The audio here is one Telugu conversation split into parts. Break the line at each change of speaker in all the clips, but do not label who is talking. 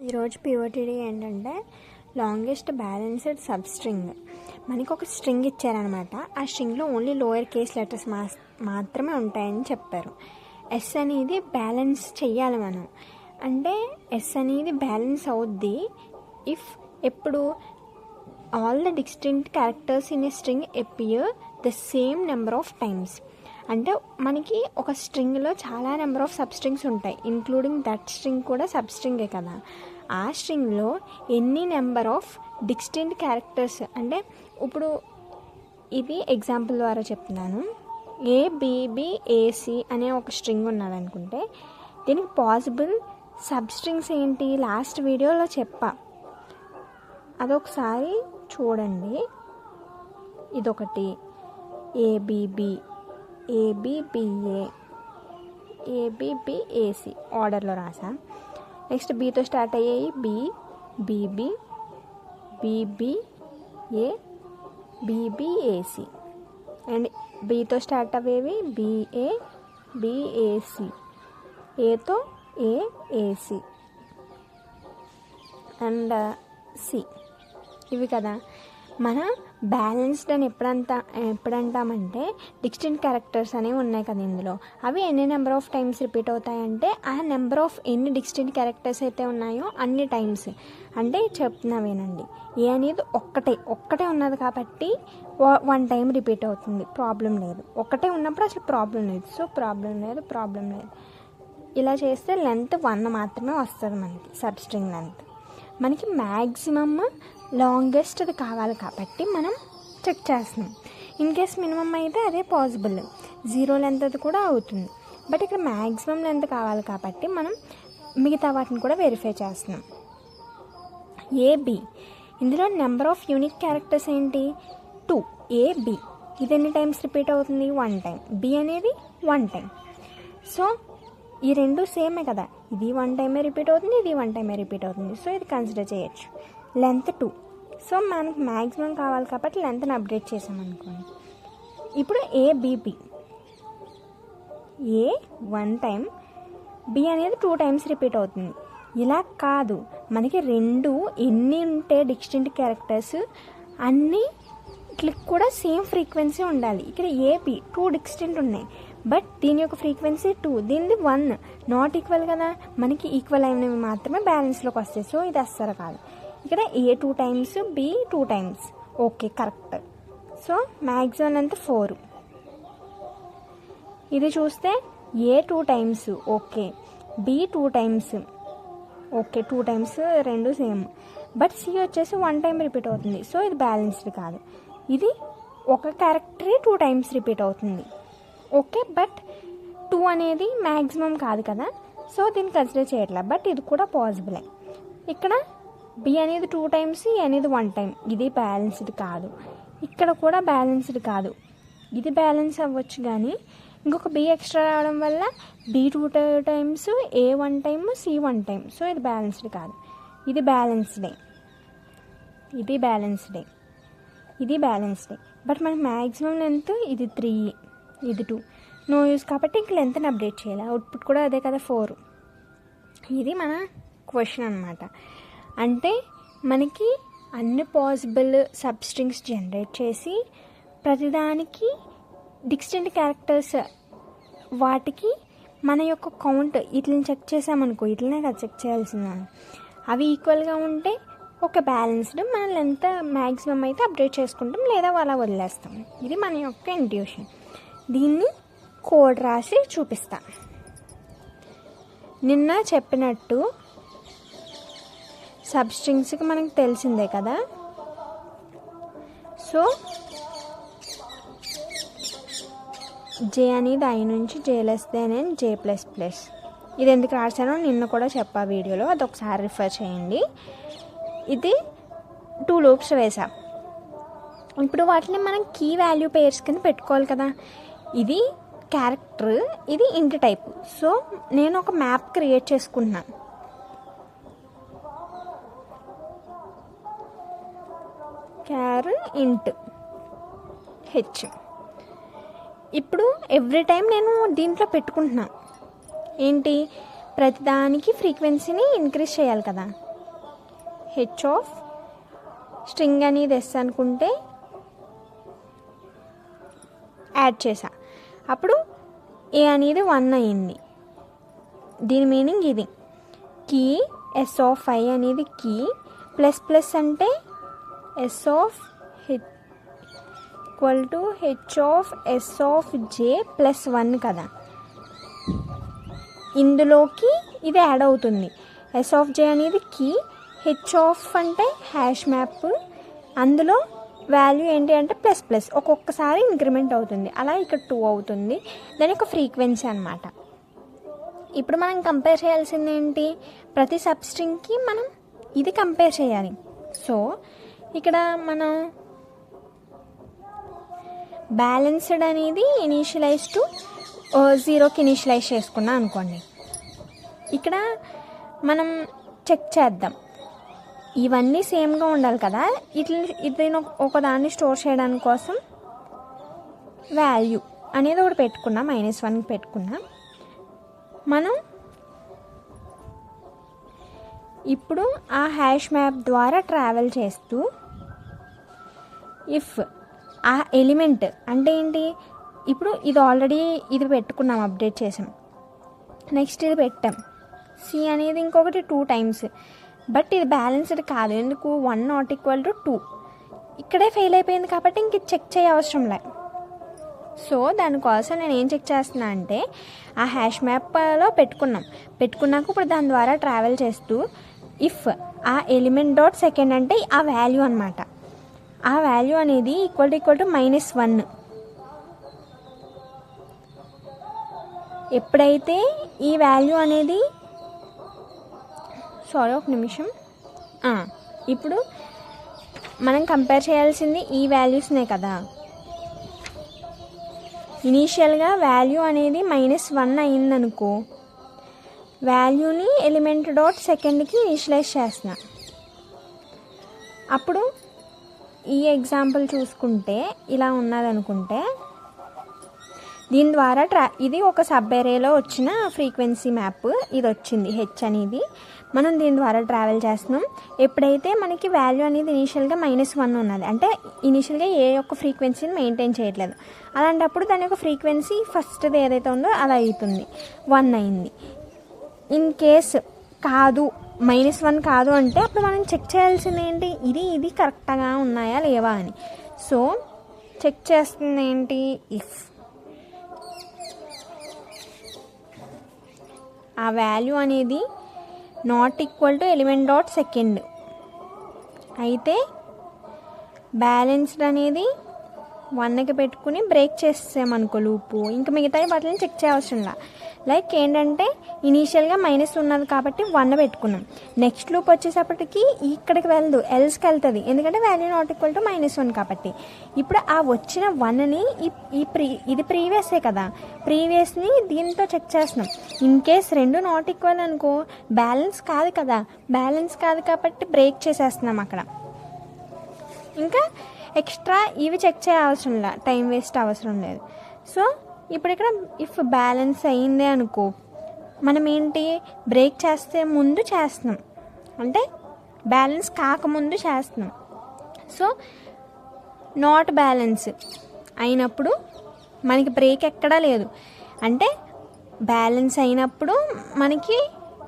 ఈరోజు పివోటీడీ ఏంటంటే లాంగెస్ట్ బ్యాలెన్స్డ్ సబ్ స్ట్రింగ్. మనకి ఒక స్ట్రింగ్ ఇచ్చారనమాట. ఆ స్ట్రింగ్లో ఓన్లీ లోయర్ కేస్ లెటర్స్ మాత్రమే ఉంటాయని చెప్పారు. ఎస్ అనేది బ్యాలెన్స్ చెయ్యాలి మనం. అంటే ఎస్ అనేది బ్యాలెన్స్ అవుద్ది ఇఫ్ ఎప్పుడు all the distinct characters in a string appear the same number of times. అంటే మనకి ఒక స్ట్రింగ్లో చాలా నెంబర్ ఆఫ్ సబ్ స్ట్రింగ్స్ ఉంటాయి, ఇంక్లూడింగ్ దట్ స్ట్రింగ్ కూడా సబ్ స్ట్రింగే కదా. ఆ స్ట్రింగ్లో ఎన్ని నెంబర్ ఆఫ్ డిస్టింక్ట్ క్యారెక్టర్స్, అంటే ఇప్పుడు ఇది ఎగ్జాంపుల్ ద్వారా చెప్తున్నాను. ఏబిబిఏసి అనే ఒక స్ట్రింగ్ ఉన్నదనుకుంటే దీనికి పాసిబుల్ సబ్ స్ట్రింగ్స్ ఏంటి లాస్ట్ వీడియోలో చెప్పా, అదొకసారి చూడండి. ఇదొకటి ఏబిబి, ఏబిబిఏ, ఏబిబిఏసి ఆర్డర్లో రాసా. నెక్స్ట్ బీతో స్టార్ట్ అయ్యాయి B, BB, BBA, BBAC. And బీతో స్టార్ట్ అయ్యేవి బిఏ, బిఏసి, ఏతో ఏఏసి అండ్ సి. ఇవి కదా మన బ్యాలెన్స్డ్ అని ఎప్పుడంటామంటే డిస్టింక్ట్ క్యారెక్టర్స్ అనేవి ఉన్నాయి కదా ఇందులో. అవి ఎన్ని నెంబర్ ఆఫ్ టైమ్స్ రిపీట్ అవుతాయంటే ఆ నెంబర్ ఆఫ్ ఎన్ని డిస్టింక్ట్ క్యారెక్టర్స్ అయితే ఉన్నాయో అన్ని టైమ్స్. అంటే చెప్తున్నావేనండి, ఏ అనేది ఒక్కటే ఉన్నది కాబట్టి 1 టైం రిపీట్ అవుతుంది, ప్రాబ్లం లేదు. ఒక్కటే ఉన్నప్పుడు అసలు ప్రాబ్లం లేదు. సో ప్రాబ్లం లేదు. ఇలా చేస్తే లెంత్ 1 మాత్రమే వస్తుంది మనకి, సబ్ స్ట్రింగ్ లెంత్. మనకి మ్యాక్సిమమ్ లాంగెస్ట్ అది కావాలి కాబట్టి మనం చెక్ చేస్తున్నాం. ఇన్ కేస్ మినిమం అయితే అదే పాసిబుల్, 0 లెంత్ అది కూడా అవుతుంది. బట్ ఇక్కడ మ్యాక్సిమం లెంత్ కావాలి కాబట్టి మనం మిగతా వాటిని కూడా వెరిఫై చేస్తున్నాం. ఏబి, ఇందులో నెంబర్ ఆఫ్ యూనిక్ క్యారెక్టర్స్ ఏంటి 2. ఏబి ఇది ఎన్ని టైమ్స్ రిపీట్ అవుతుంది 1 టైం, బి అనేది 1 టైం. సో ఈ రెండు సేమే కదా, ఇది 1 టైమే రిపీట్ అవుతుంది, ఇది 1 టైమే రిపీట్ అవుతుంది. సో ఇది కన్సిడర్ చేయొచ్చు. లెంత్ 2. సో మనకు మ్యాక్సిమం కావాలి కాబట్టి లెంత్ని అప్డేట్ చేసామనుకోండి. ఇప్పుడు ఏబిబి, ఏ 1 టైం, బి అనేది 2 టైమ్స్ రిపీట్ అవుతుంది. ఇలా కాదు, మనకి రెండు ఎన్ని ఉంటే డిస్టింక్ట్ క్యారెక్టర్స్ అన్ని క్లిక్ కూడా సేమ్ ఫ్రీక్వెన్సీ ఉండాలి. ఇక్కడ ఏబి 2 డిస్టింక్ట్ ఉన్నాయి, బట్ దీని యొక్క ఫ్రీక్వెన్సీ 2, దీనిది 1. నాట్ ఈక్వల్ కదా, మనకి ఈక్వల్ అయినవి మాత్రమే బ్యాలెన్స్లోకి వస్తాయి. సో ఇది అస్సలు కాదు. ఇక్కడ A 2 times, B 2 times, okay correct. So maximum అంతా 4. ఇది చూస్తే A 2 times okay, B 2 times okay, 2 times రెండు సేమ్. బట్ సి వచ్చేసి 1 టైం రిపీట్ అవుతుంది. సో ఇది బ్యాలెన్స్డ్ కాదు. ఇది ఒక క్యారెక్టరే 2 టైమ్స్ రిపీట్ అవుతుంది, ఓకే. బట్ 2 అనేది మ్యాక్సిమం కాదు కదా, సో దీన్ని కన్సిడర్ చేయట్లే. బట్ ఇది కూడా పాసిబులే. ఇక్కడ బి అనేది 2 టైమ్స్, ఏ అనేది 1 టైం, ఇది బ్యాలెన్స్డ్ కాదు. ఇక్కడ కూడా బ్యాలెన్స్డ్ కాదు. ఇది బ్యాలెన్స్ అవ్వచ్చు కానీ ఇంకొక బి ఎక్స్ట్రా రావడం వల్ల బి 2 టైమ్స్, ఏ 1 టైమ్, సి 1 టైం. సో ఇది బ్యాలెన్స్డ్ కాదు. ఇది బ్యాలెన్స్డే, ఇది బ్యాలెన్స్డే, ఇది బ్యాలెన్స్డే. బట్ మనకి మ్యాక్సిమం లెంత్ ఇది 3, ఇది 2. నో యూస్ కాబట్టి ఇంక లెంత్ని అప్డేట్ చేయాలి. అవుట్పుట్ కూడా అదే కదా 4. ఇది మన క్వశ్చన్ అనమాట. అంటే మనకి అన్ని పాసిబుల్ సబ్ స్ట్రింగ్స్ జనరేట్ చేసి ప్రతిదానికి డిస్టింక్ట్ క్యారెక్టర్స్ వాటికి మన యొక్క కౌంట్ ఇట్లని చెక్ చేసామనుకో, ఇట్లనే కదా చెక్ చేయాల్సింది. అవి ఈక్వల్గా ఉంటే ఒక బ్యాలెన్స్డ్, మన లెంత్ మ్యాక్సిమం అయితే అప్డేట్ చేసుకుంటాం, లేదా అలా వదిలేస్తాం. ఇది మన యొక్క ఇంట్యూషన్. దీన్ని కోడ్ రాసి చూపిస్తా. నిన్న చెప్పినట్టు సబ్ స్ట్రింగ్స్కి మనకు తెలిసిందే కదా. సో జే అనేది ఐ నుంచి జే జే ప్లస్ ప్లస్. ఇది ఎందుకు రాశానో నిన్న కూడా చెప్పా వీడియోలో, అది ఒకసారి రిఫర్ చేయండి. ఇది 2 లూప్స్ వేసా. ఇప్పుడు వాటిని మనం కీ వాల్యూ పేర్స్ కింద పెట్టుకోవాలి కదా. ఇది క్యారెక్టర్, ఇది ఇంట్ టైప్. సో నేను ఒక మ్యాప్ క్రియేట్ చేసుకుంటున్నాను. క్యార్ ఇంట్ హెచ్. ఇప్పుడు ఎవ్రీ టైం నేను దీంట్లో పెట్టుకుంటున్నాను ఏంటి, ప్రతిదానికి ఫ్రీక్వెన్సీని ఇంక్రీజ్ చేయాలి కదా. హెచ్ ఆఫ్ స్ట్రింగ్ అనేది ఎస్ అనుకుంటే యాడ్ చేసా, అప్పుడు ఏ అనేది 1 అయింది. దీని మీనింగ్ ఇది. కీ ఎస్ ఆఫ్ ఐ అనేది కీ, ప్లస్ ప్లస్ అంటే S of H equal to H of S of J plus 1 కదా. ఇందులోకి ఇది యాడ్ అవుతుంది. ఎస్ ఆఫ్ జే అనేది కీ, హెచ్ ఆఫ్ అంటే హ్యాష్ మ్యాప్, అందులో వాల్యూ ఏంటి అంటే ప్లస్ ప్లస్, ఒక్కొక్కసారి ఇంక్రిమెంట్ అవుతుంది. అలా ఇక్కడ 2 అవుతుంది. దాని యొక్క ఫ్రీక్వెన్సీ అనమాట. ఇప్పుడు మనం కంపేర్ చేయాల్సింది ఏంటి, ప్రతి సబ్స్ట్రింగ్కి మనం ఇది కంపేర్ చేయాలి. సో ఇక్కడ మనం బ్యాలెన్స్డ్ అనేది ఇనీషియలైజ్ టు 0కి ఇనీషియలైజ్ చేసుకున్నాం అనుకోండి. ఇక్కడ మనం చెక్ చేద్దాం, ఇవన్నీ సేమ్గా ఉండాలి కదా. ఇది ఒకదాన్ని స్టోర్ చేయడానికి కోసం వాల్యూ అనేది ఒకటి పెట్టుకున్నాం, -1 పెట్టుకున్నాం. మనం ఇప్పుడు ఆ హ్యాష్ మ్యాప్ ద్వారా ట్రావెల్ చేస్తూ ఇఫ్ ఆ ఎలిమెంట్ అంటే ఏంటి, ఇప్పుడు ఇది ఆల్రెడీ ఇది పెట్టుకున్నాం, అప్డేట్ చేసాం. నెక్స్ట్ ఇది పెట్టాం, సి అనేది ఇంకొకటి 2 టైమ్స్. బట్ ఇది బ్యాలెన్స్డ్ కాదు, ఎందుకు 1 ≠ 2 ఇక్కడే ఫెయిల్ అయిపోయింది కాబట్టి ఇంక చెక్ చేయ అవసరం లే. సో దానికోసం నేను ఏం చెక్ చేస్తున్నా అంటే ఆ హ్యాష్ మ్యాప్లో పెట్టుకున్నాక ఇప్పుడు దాని ద్వారా ట్రావెల్ చేస్తూ ఇఫ్ ఆ ఎలిమెంట్ డాట్ సెకండ్ అంటే ఆ వాల్యూ అనమాట, ఆ వాల్యూ అనేది ఈక్వల్ టు -1. ఎప్పుడైతే ఈ వాల్యూ అనేది ఒక నిమిషం, ఇప్పుడు మనం కంపేర్ చేయాల్సింది ఈ వాల్యూస్నే కదా. ఇనీషియల్గా వాల్యూ అనేది -1 అయిందనుకో, వాల్యూని ఎలిమెంట్ డాట్ సెకండ్కి ఇనిషియలైజ్ చేస్తున్నా. అప్పుడు ఈ ఎగ్జాంపుల్ చూసుకుంటే ఇలా ఉన్నదనుకుంటే, దీని ద్వారా ఇది ఒక సబ్ ఎరేలో వచ్చిన ఫ్రీక్వెన్సీ మ్యాప్, ఇది వచ్చింది హెచ్ అనేది. మనం దీని ద్వారా ట్రావెల్ చేస్తున్నాం. ఎప్పుడైతే మనకి వాల్యూ అనేది ఇనీషియల్గా -1 ఉన్నది, అంటే ఇనీషియల్గా ఏ యొక్క ఫ్రీక్వెన్సీని మెయింటైన్ చేయట్లేదు, అలాంటప్పుడు దాని యొక్క ఫ్రీక్వెన్సీ ఫస్ట్ది ఏదైతే ఉందో అలా అవుతుంది, 1 అయింది. ఇన్ కేస్ కాదు -1 కాదు అంటే అప్పుడు మనం చెక్ చేయాల్సింది ఏంటి, ఇది కరెక్ట్గా ఉన్నాయా లేవా అని. సో చెక్ చేస్తుంది ఏంటి, ఇఫ్ ఆ వాల్యూ అనేది ≠ ఎలిమెంట్ డాట్ సెకండ్ అయితే బ్యాలెన్స్డ్ అనేది 1కి పెట్టుకుని బ్రేక్ చేసామనుకో లూపు, ఇంకా మిగతా వాటిని చెక్ చేయవసరంలా. లైక్ ఏంటంటే ఇనీషియల్గా మైనస్ ఉన్నది కాబట్టి 1 పెట్టుకున్నాం, నెక్స్ట్ లూప్ వచ్చేసప్పటికి ఇక్కడికి వెళ్ళదు, ఎల్స్కి వెళ్తుంది, ఎందుకంటే వాల్యూ ≠ -1 కాబట్టి. ఇప్పుడు ఆ వచ్చిన 1ని ఇది ప్రీవియసే కదా, ప్రీవియస్ని దీంతో చెక్ చేస్తున్నాం. ఇన్ కేస్ రెండు ≠ అనుకో, బ్యాలెన్స్ కాదు కదా, బ్యాలెన్స్ కాదు కాబట్టి బ్రేక్ చేసేస్తున్నాం అక్కడ. ఇంకా ఎక్స్ట్రా ఇవి చెక్ చేయవసరం లేదు, టైం వేస్ట్ అవసరం లేదు. సో ఇప్పుడు ఇక్కడ ఇఫ్ బ్యాలెన్స్ అయిందే అనుకో, మనం ఏంటి బ్రేక్ చేస్తే ముందు చేస్తున్నాం, అంటే బ్యాలెన్స్ కాకముందు చేస్తున్నాం. సో నాట్ బ్యాలెన్స్ అయినప్పుడు మనకి బ్రేక్ ఎక్కడా లేదు, అంటే బ్యాలెన్స్ అయినప్పుడు మనకి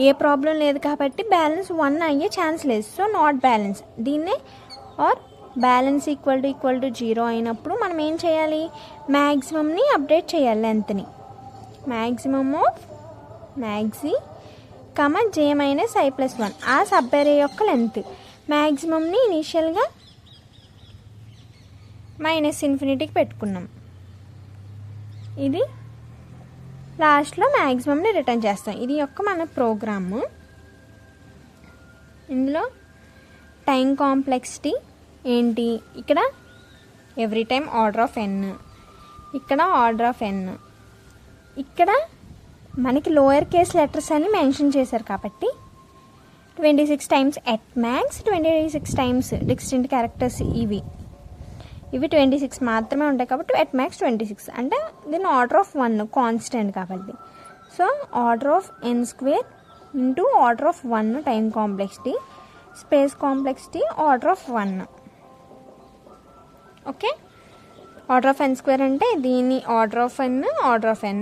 ఏ ప్రాబ్లం లేదు కాబట్టి బ్యాలెన్స్ 1 అయ్యే ఛాన్స్ లేదు. సో నాట్ బ్యాలెన్స్, దీన్నే ఆర్ బ్యాలెన్స్ ఈక్వల్ టు 0 అయినప్పుడు మనం ఏం చేయాలి, మ్యాక్సిమంని అప్డేట్ చేయాలి, లెంత్ని. Maximum of maxi j - i+1 ఆ సబ్ అరే యొక్క లెంత్. మ్యాక్సిమంని ఇనీషియల్గా -∞ పెట్టుకున్నాం, ఇది లాస్ట్లో మ్యాక్సిమంని రిటర్న్ చేస్తాం. ఇది యొక్క మన ప్రోగ్రాము. ఇందులో టైం కాంప్లెక్సిటీ ఏంటి, ఇక్కడ every time order of n, ఇక్కడ ఆర్డర్ ఆఫ్ n, ఇక్కడ మనకి లోయర్ కేస్ లెటర్స్ అని మెన్షన్ చేశారు కాబట్టి 26 times at max, 26 times distinct characters ఇవి 26 మాత్రమే ఉంటాయి కాబట్టి ఎట్ మ్యాక్స్ 26, అంటే దీని ఆర్డర్ ఆఫ్ 1 కాన్స్టెంట్ కాబట్టి. So order of n² into order of 1 time complexity space complexity order of 1. Okay, order of n square అంటే దీని ఆర్డర్ ఆఫ్ n.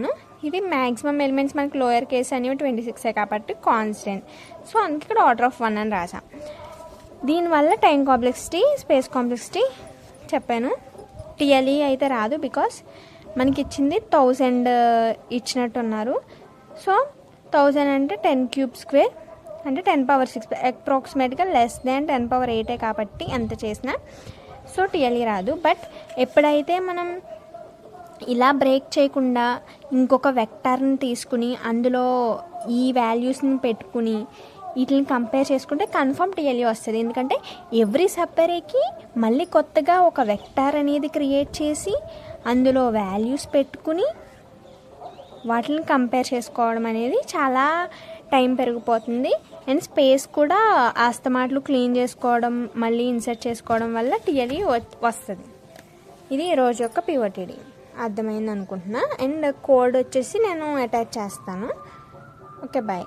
ఇది మ్యాక్సిమం ఎలిమెంట్స్ మనకి లోయర్ కేస్ అనేవి 26 కాబట్టి కాన్స్టెంట్. సో అందుకే ఇక్కడ ఆర్డర్ ఆఫ్ 1 అని రాసాం. దీనివల్ల టైం కాంప్లెక్సిటీ, స్పేస్ కాంప్లెక్సిటీ చెప్పాను. టిఎల్ఈ అయితే రాదు, బికాస్ మనకి ఇచ్చింది 1000 ఇచ్చినట్టున్నారు. సో 1000 అంటే 10 క్యూబ్ స్క్వేర్ అంటే 10 పవర్ 6 అప్రాక్సిమేట్గా లెస్ దాన్ 10 పవర్ 8 కాబట్టి ఎంత చేసినా సో టిఎల్ఈ రాదు. బట్ ఎప్పుడైతే మనం ఇలా బ్రేక్ చేయకుండా ఇంకొక వెక్టార్ని తీసుకుని అందులో ఈ వాల్యూస్ని పెట్టుకుని వీటిని కంపేర్ చేసుకుంటే కన్ఫర్మ్ టిఎల్ఈ వస్తుంది. ఎందుకంటే ఎవ్రీ సబ్-అరేకి మళ్ళీ కొత్తగా ఒక వెక్టార్ అనేది క్రియేట్ చేసి అందులో వాల్యూస్ పెట్టుకుని వాటిని కంపేర్ చేసుకోవడం అనేది చాలా టైం పెరిగిపోతుంది. అండ్ స్పేస్ కూడా ఆస్తమాట్లు క్లీన్ చేసుకోవడం మళ్ళీ ఇన్సర్ట్ చేసుకోవడం వల్ల టిఎల్ఈ వస్తుంది. ఇది ఈరోజు యొక్క పివోటిడి. అర్థమైంది అనుకుంటున్నా. అండ్ కోడ్ వచ్చేసి నేను అటాచ్ చేస్తాను. Okay, bye.